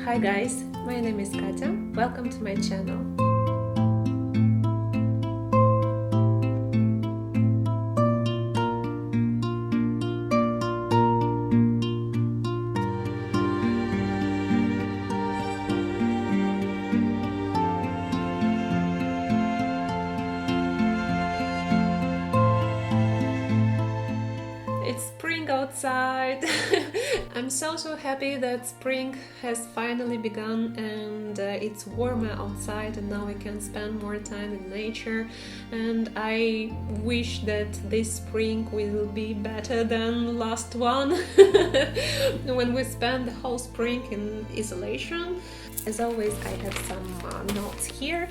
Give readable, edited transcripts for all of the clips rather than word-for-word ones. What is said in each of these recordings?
Hi guys, my name is Katya. Welcome to my channel. It's spring outside. I'm so happy that spring has finally begun and it's warmer outside and now I can spend more time in nature, and I wish that this spring will be better than last one when we spent the whole spring in isolation. As always, I have some notes here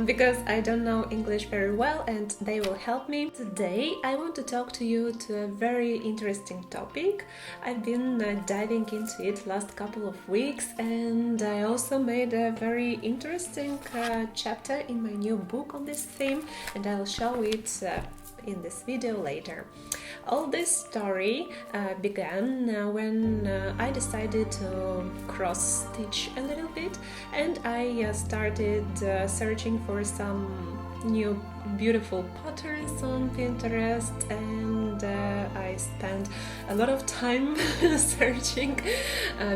because I don't know English very well and they will help me. Today I want to talk to you to a very interesting topic. I've been diving into it last couple of weeks, and I also made a very interesting chapter in my new book on this theme, and I'll show it in this video later. All this story began when I decided to cross-stitch a little bit, and I started searching for some new beautiful patterns on Pinterest, and I spent a lot of time searching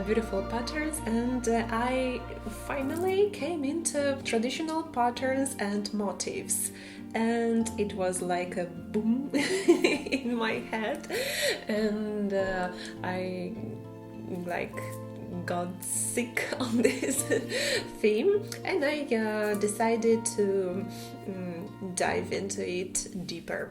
beautiful patterns, and I finally came into traditional patterns and motifs, and it was like a boom in my head, and I got sick on this theme, and I decided to dive into it deeper.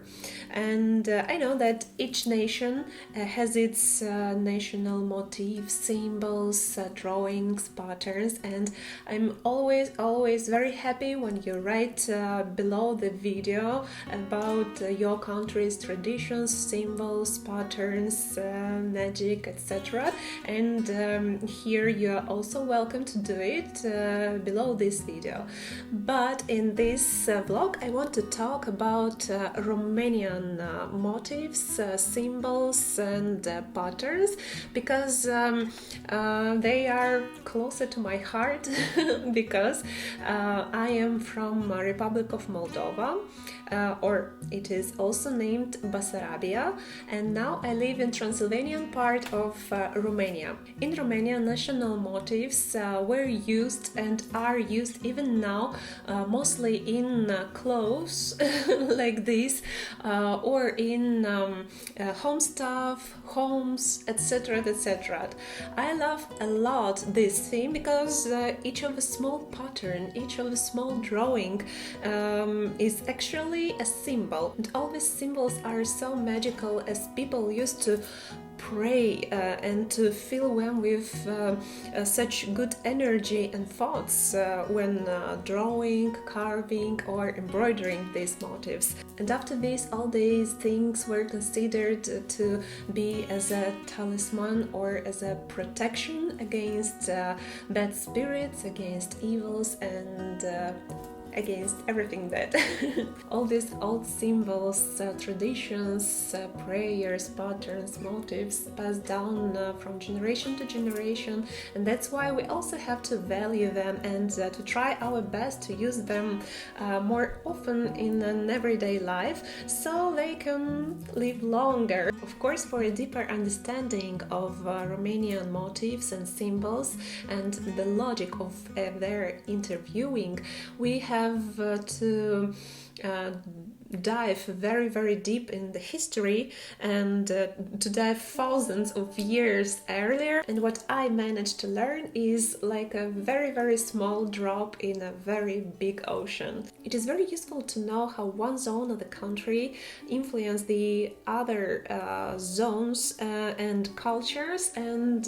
And I know that each nation has its national motifs, symbols, drawings, patterns, and I'm always very happy when you write below the video about your country's traditions, symbols, patterns, magic, etc. And here you are also welcome to do it below this video. But in this vlog I want to talk about Romanian motifs, symbols and patterns, because they are closer to my heart because I am from Republic of Moldova, or it is also named Basarabia, and now I live in Transylvanian part of Romania. In Romania, national motifs were used and are used even now, mostly in clothes like this, or in home stuff, homes, etc. etc. I love a lot this theme because each of a small pattern, each of a small drawing is actually a symbol, and all these symbols are so magical, as people used to pray and to fill them with such good energy and thoughts when drawing, carving or embroidering these motifs. And after this, all these things were considered to be as a talisman or as a protection against bad spirits, against evils, and against everything bad. All these old symbols, traditions, prayers, patterns, motifs passed down from generation to generation, and that's why we also have to value them and to try our best to use them more often in an everyday life so they can live longer. Of course, for a deeper understanding of Romanian motifs and symbols and the logic of their interviewing, we have to dive very deep in the history and to dive thousands of years earlier. And what I managed to learn is like a very small drop in a very big ocean. It is very useful to know how one zone of the country influenced the other zones and cultures, and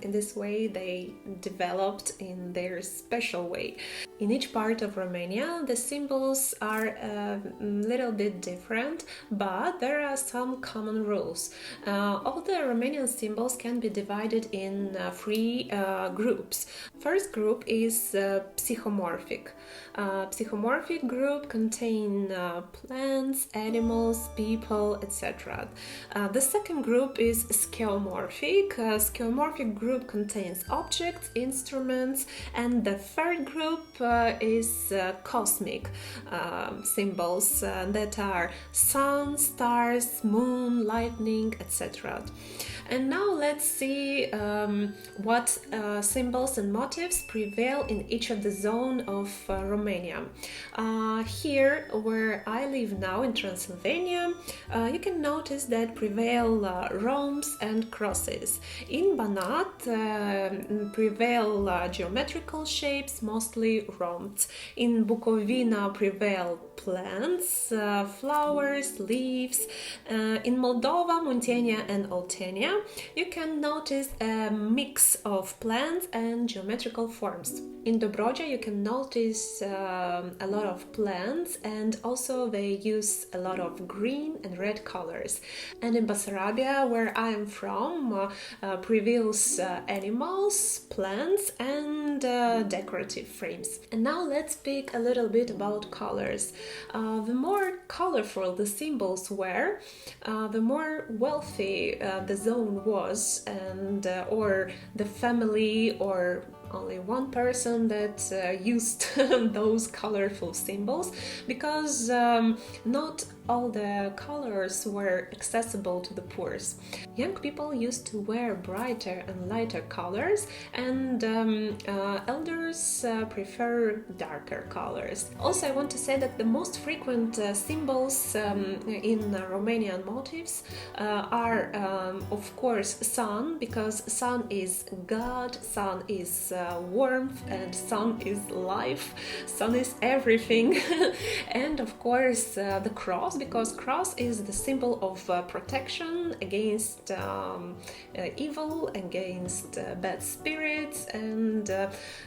in this way they developed in their special way. In each part of Romania, the symbols are a little bit different, but there are some common rules. All the Romanian symbols can be divided in three groups. First group is psychomorphic. Psychomorphic group contain plants, animals, people, etc. The second group is skeuomorphic. Skeuomorphic group contains objects, instruments, and the third group is cosmic symbols that are sun, stars, moon, lightning, etc. And now let's see what symbols and motifs prevail in each of the zone of Romania. Here, where I live now in Transylvania, you can notice that prevail rhombs and crosses. In Banat prevail geometrical shapes, mostly rhombs. In Bucovina prevail plants, flowers, leaves. In Moldova, Muntenia and Oltenia, you can notice a mix of plants and geometrical forms. In Dobroja, you can notice a lot of plants, and also they use a lot of green and red colors. And in Bessarabia, where I am from, prevails animals, plants and decorative frames. And now let's speak a little bit about colors. The more colorful the symbols were, the more wealthy the zone was, and or the family or only one person that used those colorful symbols, because not all the colors were accessible to the poor. Young people used to wear brighter and lighter colors, and elders prefer darker colors. Also, I want to say that the most frequent symbols in Romanian motifs are, of course, sun, because sun is God, sun is warmth, and sun is life, sun is everything. And of course the cross, because cross is the symbol of protection against evil, against bad spirits, and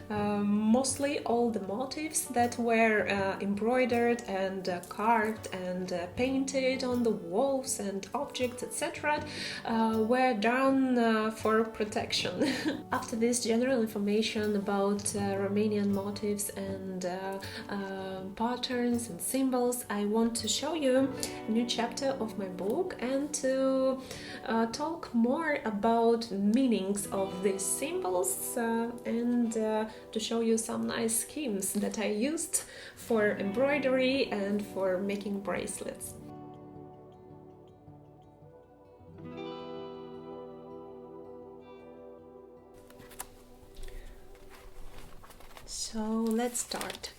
mostly all the motifs that were embroidered and carved and painted on the walls and objects, etc., were done for protection. After this general information about Romanian motifs and patterns and symbols, I want to show you a new chapter of my book and to talk more about meanings of these symbols and to show you some nice schemes that I used for embroidery and for making bracelets. So let's start.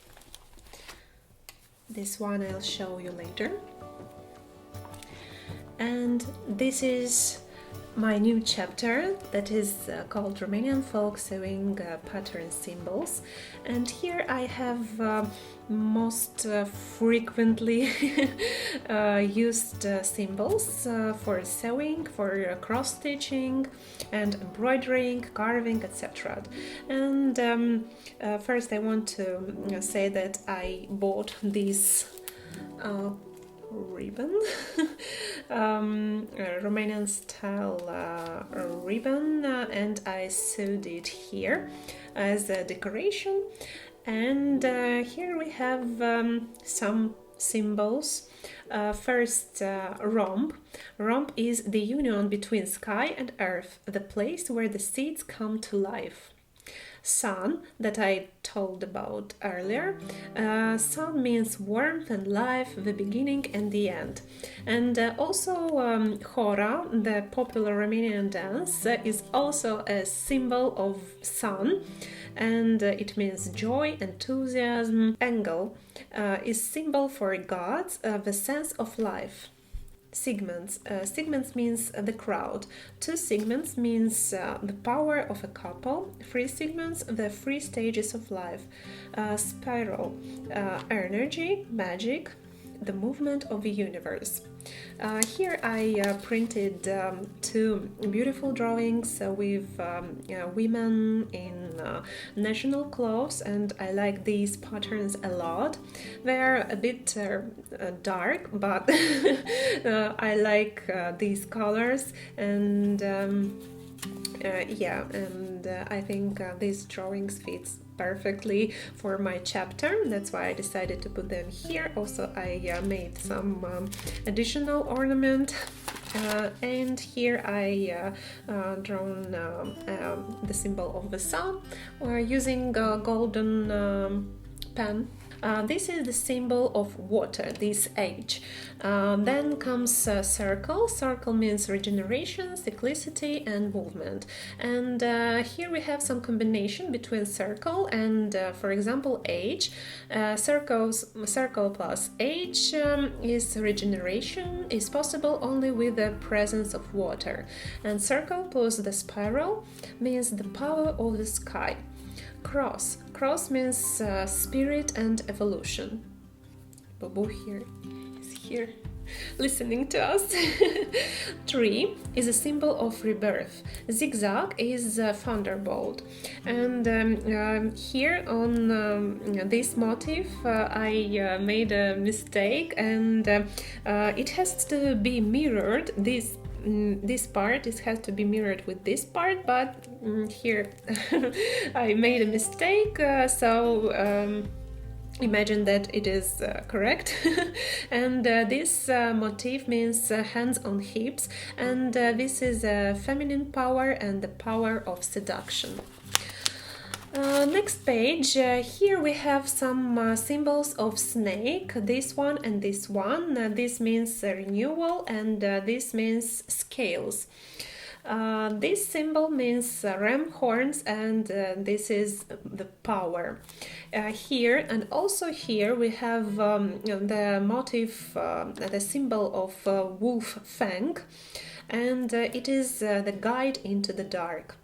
This one I'll show you later. And this is my new chapter that is called Romanian Folk Sewing Pattern Symbols. And here I have most frequently used symbols for sewing, for cross-stitching and embroidering, carving, etc. And first I want to say that I bought this ribbon, Romanian style ribbon, and I sewed it here as a decoration. And here we have some symbols. First, rhomb. Rhomb is the union between sky and earth, the place where the seeds come to life. Sun, that I told about earlier. Sun means warmth and life, the beginning and the end. And also Hora, the popular Romanian dance, is also a symbol of sun, and it means joy, enthusiasm. Angle is symbol for gods, the sense of life. Segments. Segments means the crowd. Two segments means the power of a couple. Three segments, the three stages of life. Spiral, energy, magic. the movement of the universe. Here I printed two beautiful drawings with women in national clothes, and I like these patterns a lot. They're a bit dark, but I like these colors, and I think these drawings fits perfectly for my chapter. That's why I decided to put them here. Also, I made some additional ornament, and here I drawn the symbol of the sun using a golden pen. This is the symbol of water, this H. Then comes circle. Circle means regeneration, cyclicity, and movement. And here we have some combination between circle and, for example, H. Circle plus H is regeneration, is possible only with the presence of water. And circle plus the spiral means the power of the sky. Cross. Cross means spirit and evolution. Bobo here is here listening to us. Tree is a symbol of rebirth. Zigzag is thunderbolt. And here on this motif I made a mistake, and it has to be mirrored. This part has to be mirrored with this part, but here I made a mistake, so imagine that it is correct. And this motif means hands on hips, and this is feminine power and the power of seduction. Next page, here we have some symbols of snake, this one and this one. This means renewal, and this means scales. This symbol means ram horns, and this is the power. Here and also here we have the motif, the symbol of wolf fang, and it is the guide into the dark.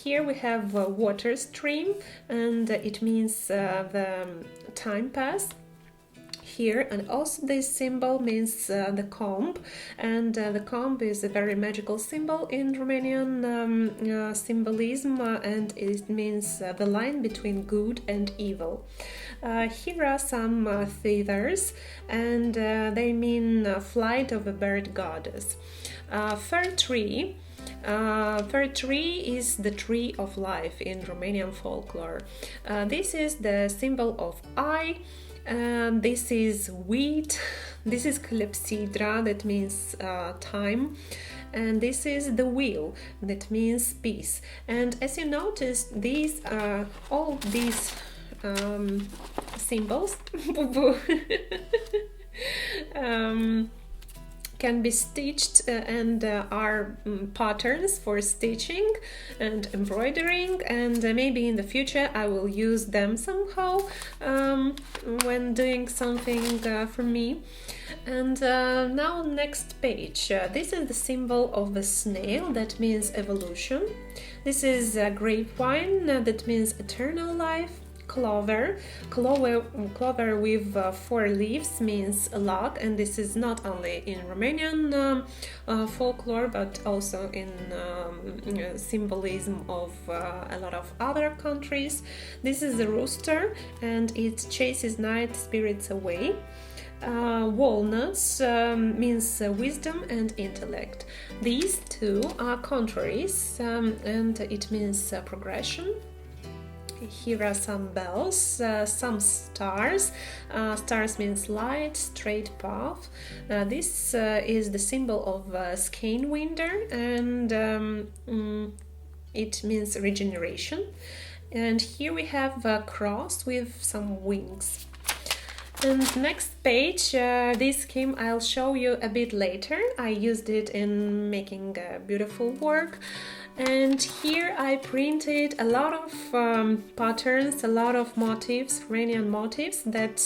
Here we have water stream, and it means the time pass. Here, and also this symbol means the comb, and the comb is a very magical symbol in Romanian symbolism, and it means the line between good and evil. Here are some feathers, and they mean flight of a bird goddess. Fir tree. Fir tree is the tree of life in Romanian folklore. This is the symbol of eye. This is wheat. This is clepsydra, that means time. And this is the wheel, that means peace. And as you noticed, these all these symbols can be stitched and are patterns for stitching and embroidering, and maybe in the future I will use them somehow when doing something for me. And now next page. This is the symbol of the snail, that means evolution. This is grapevine, that means eternal life. Clover with 4 leaves means luck, and this is not only in Romanian folklore but also in symbolism of a lot of other countries. This is the rooster, and it chases night spirits away. Walnuts means wisdom and intellect. These two are contraries, and it means progression. Here are some bells, some stars. Stars means light, straight path. This is the symbol of Skenewinder, and it means regeneration. And here we have a cross with some wings. And next page, this scheme I'll show you a bit later. I used it in making beautiful work. And here I printed a lot of patterns, a lot of motifs, Romanian motifs that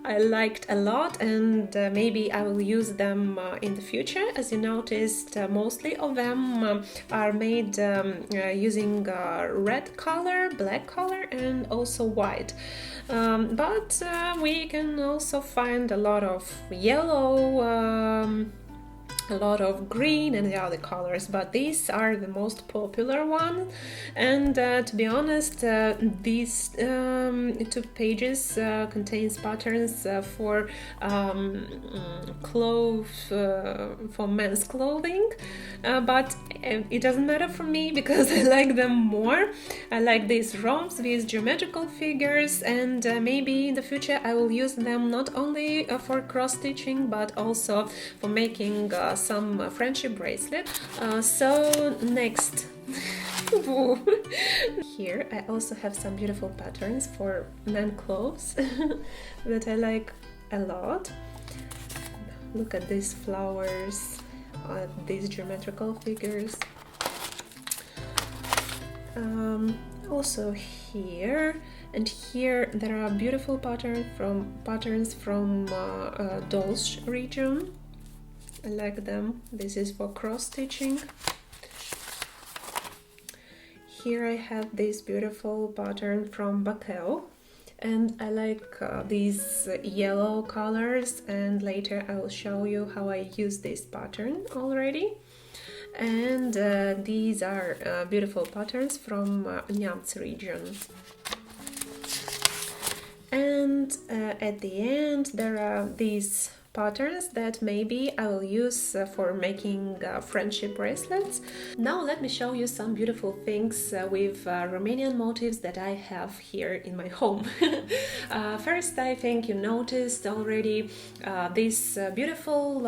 I liked a lot, and maybe I will use them in the future. As you noticed, mostly of them are made using red color, black color, and also white. But we can also find a lot of yellow, a lot of green and the other colors, but these are the most popular one. And to be honest, these 2 pages contains patterns for clothes, for men's clothing, but it doesn't matter for me because I like them more. I like these romps, these geometrical figures, and maybe in the future I will use them not only for cross-stitching but also for making some friendship bracelet. So next here I also have some beautiful patterns for men clothes that I like a lot. Look at these flowers, these geometrical figures. Also here and here there are beautiful patterns from dolls region. I like them. This is for cross stitching. Here I have this beautiful pattern from Bakel, and I like these yellow colors, and later I will show you how I use this pattern already. And these are beautiful patterns from Neamț region. And at the end there are these patterns that maybe I will use for making friendship bracelets. Now let me show you some beautiful things with Romanian motifs that I have here in my home. First, I think you noticed already this beautiful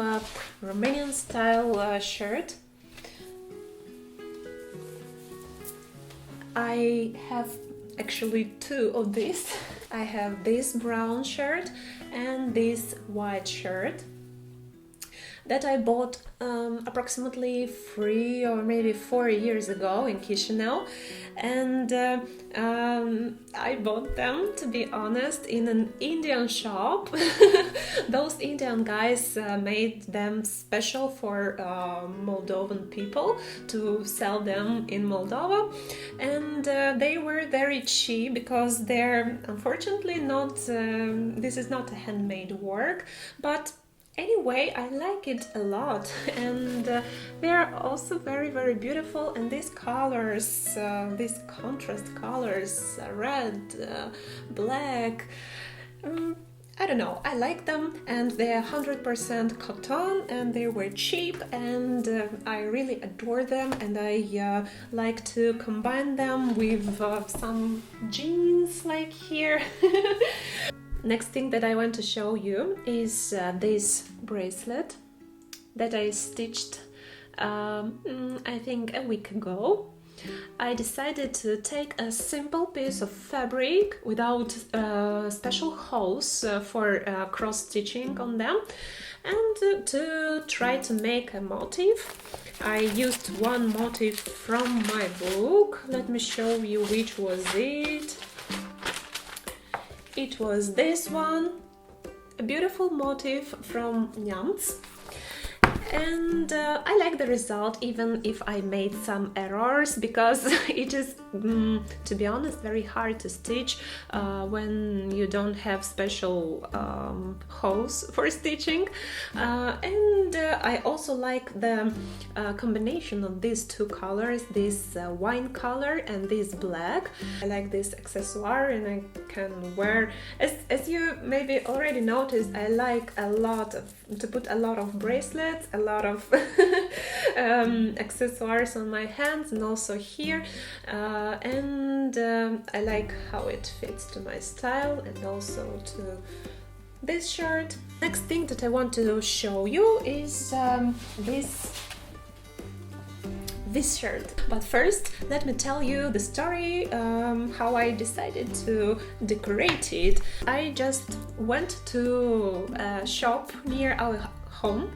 Romanian style shirt. I have actually 2 of these. I have this brown shirt and this white shirt that I bought approximately 3 or maybe 4 years ago in Chisinau, and I bought them, to be honest, in an Indian shop. Those Indian guys made them special for Moldovan people to sell them in Moldova, and they were very cheap because they're unfortunately not, this is not a handmade work, but anyway, I like it a lot, and they are also very, very beautiful. And these colors, these contrast colors, red, black, I don't know, I like them, and they're 100% cotton, and they were cheap, and I really adore them, and I like to combine them with some jeans like here. Next thing that I want to show you is this bracelet that I stitched I think a week ago. I decided to take a simple piece of fabric without special holes for cross-stitching on them, and to try to make a motif. I used one motif from my book. Let me show you which was it. It was this one, a beautiful motif from Neamț. And I like the result, even if I made some errors, because it is, to be honest, very hard to stitch when you don't have special holes for stitching. And I also like the combination of these 2 colors, this wine color and this black. I like this accessoire, and I can wear, as you maybe already noticed, I like a lot to put a lot of bracelets, a lot of accessoires on my hands and also here, and I like how it fits to my style and also to this shirt. Next thing that I want to show you is this shirt. But first, let me tell you the story how I decided to decorate it. I just went to a shop near our home,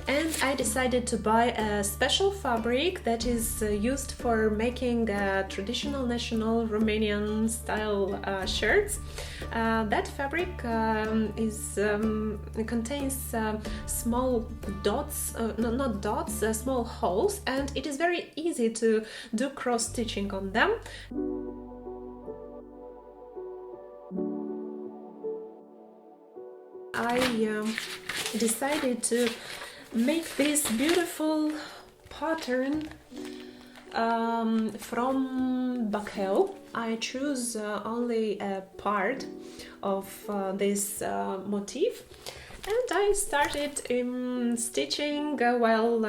and I decided to buy a special fabric that is used for making traditional national Romanian style shirts. That fabric contains small dots, not dots, small holes, and it is very easy to do cross stitching on them. I decided to make this beautiful pattern from buckle. I choose only a part of this motif, and I started stitching while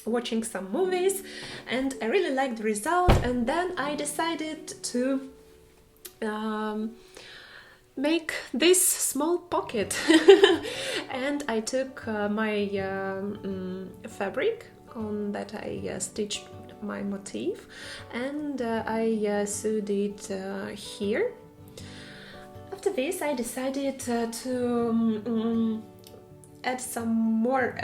watching some movies, and I really liked the result, and then I decided to make this small pocket. And I took my fabric on that I stitched my motif, and I sewed it here. After this I decided to add some more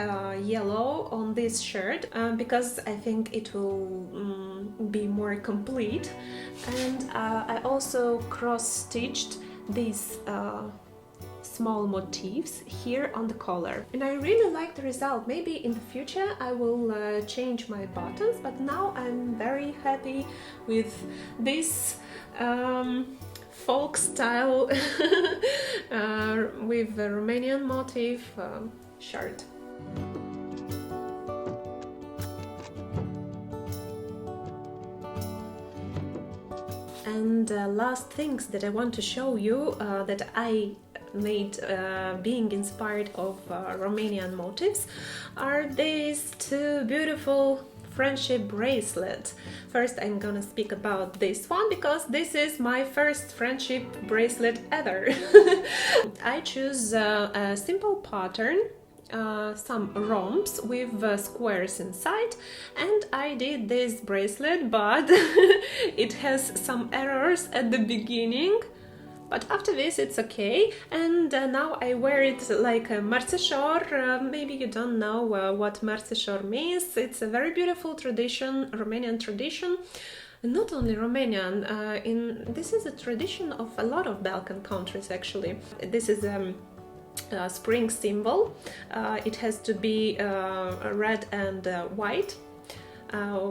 yellow on this shirt because I think it will be more complete, and I also cross-stitched these small motifs here on the collar, and I really like the result. Maybe in the future I will change my buttons, but now I'm very happy with this folk style with a Romanian motif shirt. And last things that I want to show you that I made being inspired of Romanian motifs are these two beautiful friendship bracelets. First I'm gonna speak about this one because this is my first friendship bracelet ever. I choose a simple pattern, some rhombs with squares inside, and I did this bracelet, but it has some errors at the beginning, but after this it's okay, and now I wear it like a mărțișor. Maybe you don't know what mărțișor means. It's a very beautiful tradition, Romanian tradition. Not only Romanian, this is a tradition of a lot of Balkan countries actually. This is spring symbol. It has to be red and white.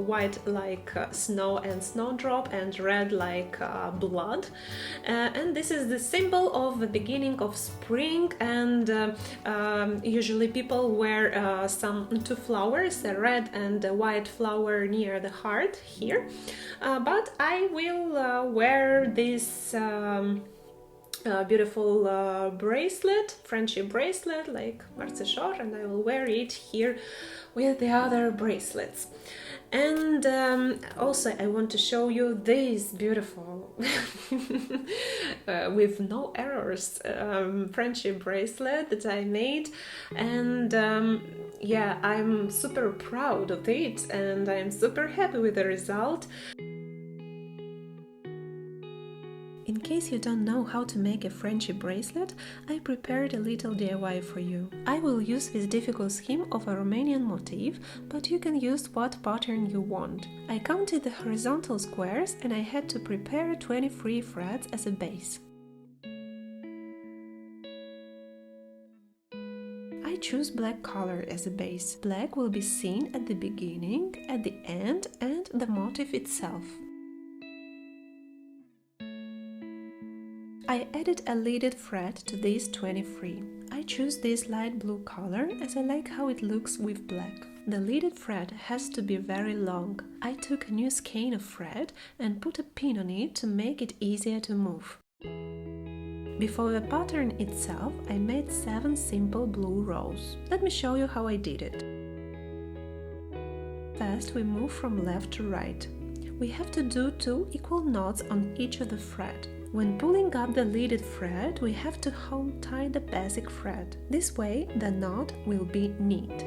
White like snow and snowdrop, and red like blood, and this is the symbol of the beginning of spring, and usually people wear two flowers, a red and a white flower near the heart here, but I will wear this beautiful bracelet, friendship bracelet like mărțișor, and I will wear it here with the other bracelets. And also I want to show you this beautiful with no errors friendship bracelet that I made, and yeah, I'm super proud of it and I'm super happy with the result. In case you don't know how to make a friendship bracelet, I prepared a little DIY for you. I will use this difficult scheme of a Romanian motif, but you can use what pattern you want. I counted the horizontal squares and I had to prepare 23 threads as a base. I choose black color as a base. Black will be seen at the beginning, at the end, and the motif itself. I added a leaded thread to these 23. I choose this light blue color as I like how it looks with black. The leaded thread has to be very long. I took a new skein of thread and put a pin on it to make it easier to move. Before the pattern itself, I made 7 simple blue rows. Let me show you how I did it. First, we move from left to right. We have to do 2 equal knots on each of the thread. When pulling up the leaded thread, we have to hold tight the basic thread. This way, the knot will be neat.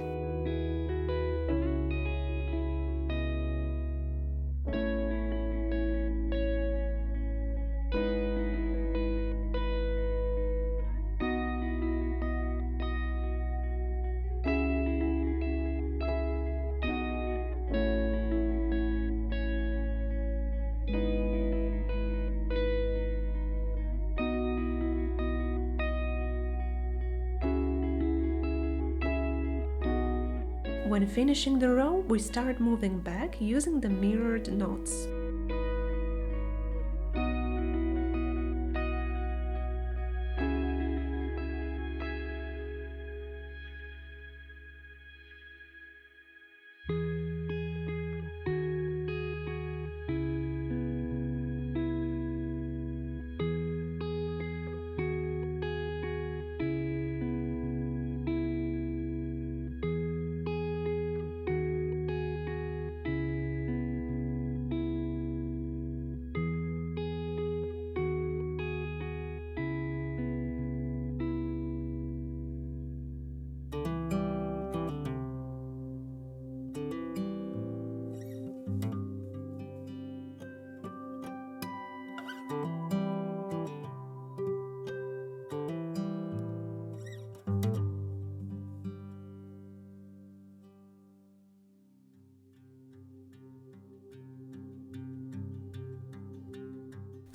When finishing the row, we start moving back using the mirrored knots.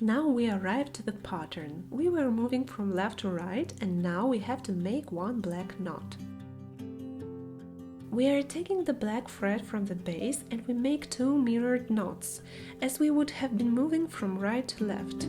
Now we arrived to the pattern. We were moving from left to right and now we have to make one black knot. We are taking the black thread from the base and we make 2 mirrored knots, as we would have been moving from right to left.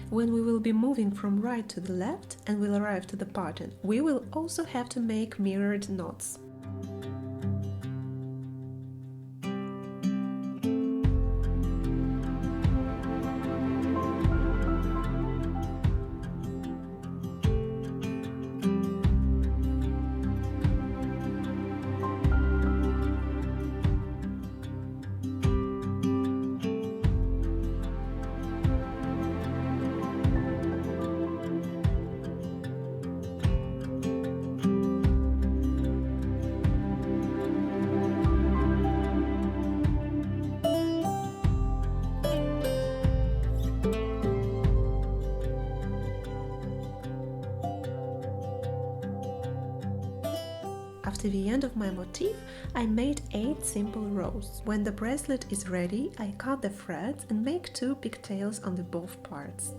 When we will be moving from right to the left and will arrive to the pattern, we will also have to make mirrored knots. After the end of my motif, I made 8 simple rows. When the bracelet is ready, I cut the threads and make 2 pigtails on the both parts.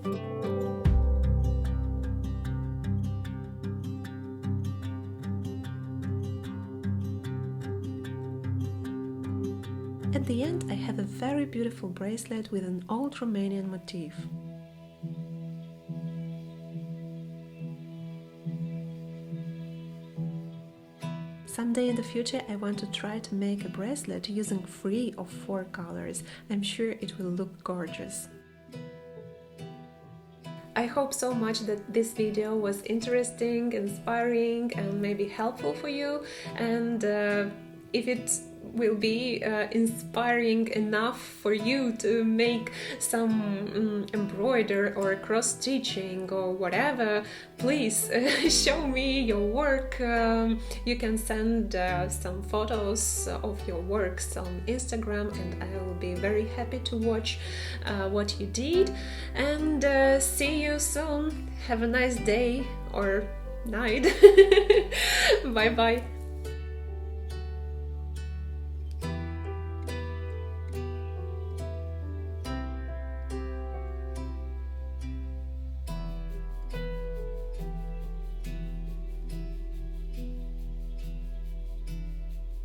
At the end, I have a very beautiful bracelet with an old Romanian motif. Someday in the future I want to try to make a bracelet using 3 or 4 colors. I'm sure it will look gorgeous. I hope so much that this video was interesting, inspiring and maybe helpful for you, and if it will be inspiring enough for you to make some embroider or cross stitching or whatever, please show me your work. You can send some photos of your works on Instagram and I will be very happy to watch what you did, and see you soon. Have a nice day or night. Bye bye.